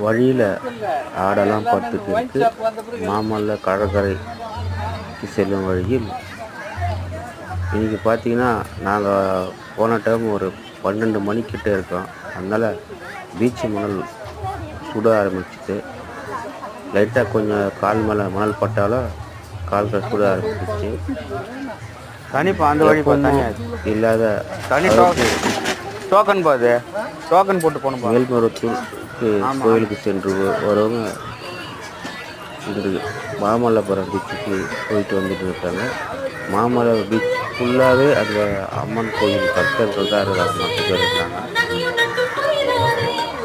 வழியில் ஆடெல்லாம் படுத்துட்டு இருக்கு. மாமல்ல கடற்கரைக்கு செல்லும் வழியில் இன்றைக்கி பார்த்தீங்கன்னா நாங்கள் போன டைம் ஒரு 12 மணிக்கிட்ட இருக்கோம். அதனால் பீச்சு மணல் சுட ஆரம்பிச்சிது. லைட்டாக கொஞ்சம் கால் மேலே மணல் பட்டாலும் கால்கள் சுட ஆரம்பிச்சிச்சு. தனிப்பா அந்த வழி இல்லாத தனி டோக்கன் போகுது, டோக்கன் போட்டு போகணும். மேல்மருவத்தூருக்கு கோயிலுக்கு சென்று வரவங்க இந்த மாமல்லபுரம் பீச்சுக்கு போயிட்டு வந்துட்டு இருக்காங்க. மாமல்லபுரம் பீச் ஃபுல்லாகவே அந்த அம்மன் கோயில் பக்தர்கள் தான் இருக்காங்க. மற்ற பேர் இருந்தாங்க.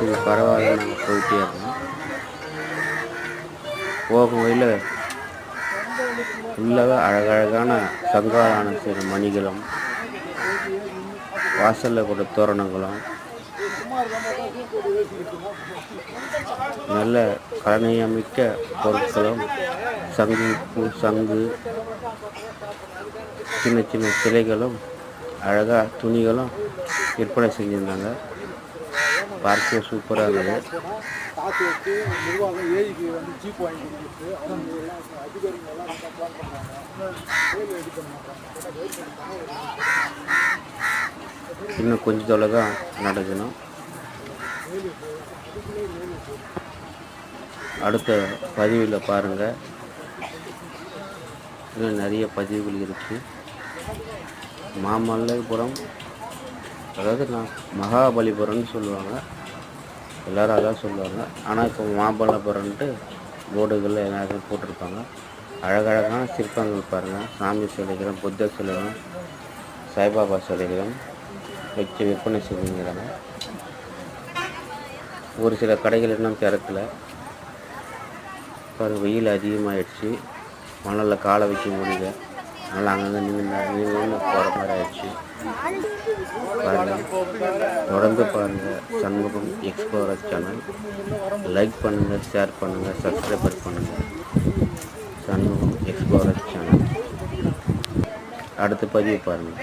இது பரவாயில்ல, நாங்கள் போயிட்டே இருந்தோம். போகும் வழியில் ஃபுல்லாகவே அழகழகான சங்காரான சில மணிகளும் வாசலில் கூட தோரணங்களும் நல்ல கலைநயமிக்க பொருட்களும் சங்கு சின்ன சின்ன சிலைகளும் அழகாக துணிகளும் விற்பனை செஞ்சுருந்தாங்க. பார்க்க சூப்பராக இருந்தது. இன்னும் கொஞ்சம் தொலை தான் நடக்கணும். அடுத்த பதிவில் பாருங்கள், இன்னும் நிறைய பதிவுகள் இருக்குது. மாமல்லபுரம், அதாவது மகாபலிபுரம்னு சொல்லுவாங்க, எல்லோரும் அதான் சொல்லுவாங்க. ஆனால் இப்போ மாமல்லபுரம்ன்ட்டு போர்டுகளில் எல்லாரும் போட்டிருப்பாங்க. அழகழகான சிற்பங்கள் பாருங்கள். சாமி சிலைகளும் புத்த சிலைகளும் சாய்பாபா சிலைகளும் வச்சு விற்பனை செஞ்சுங்கிறாங்க. ஒரு சில கடைகள் இன்னும் திறக்கலை. பாருங்கள், வெயில் அதிகமாகிடுச்சு. மணலில் காலை வைக்க முடியல. அதனால் அங்கங்கே நின்று போகிற மாதிரி ஆயிடுச்சு. பாருங்கள், தொடர்ந்து பாருங்கள் சண்முகம் எக்ஸ்ப்ளோரர் சேனல். லைக் பண்ணுங்கள், ஷேர் பண்ணுங்கள், சப்ஸ்கிரைபர் பண்ணுங்கள். Shanmugam explorer channel. அடுத்த பதிவு பாருங்கள்.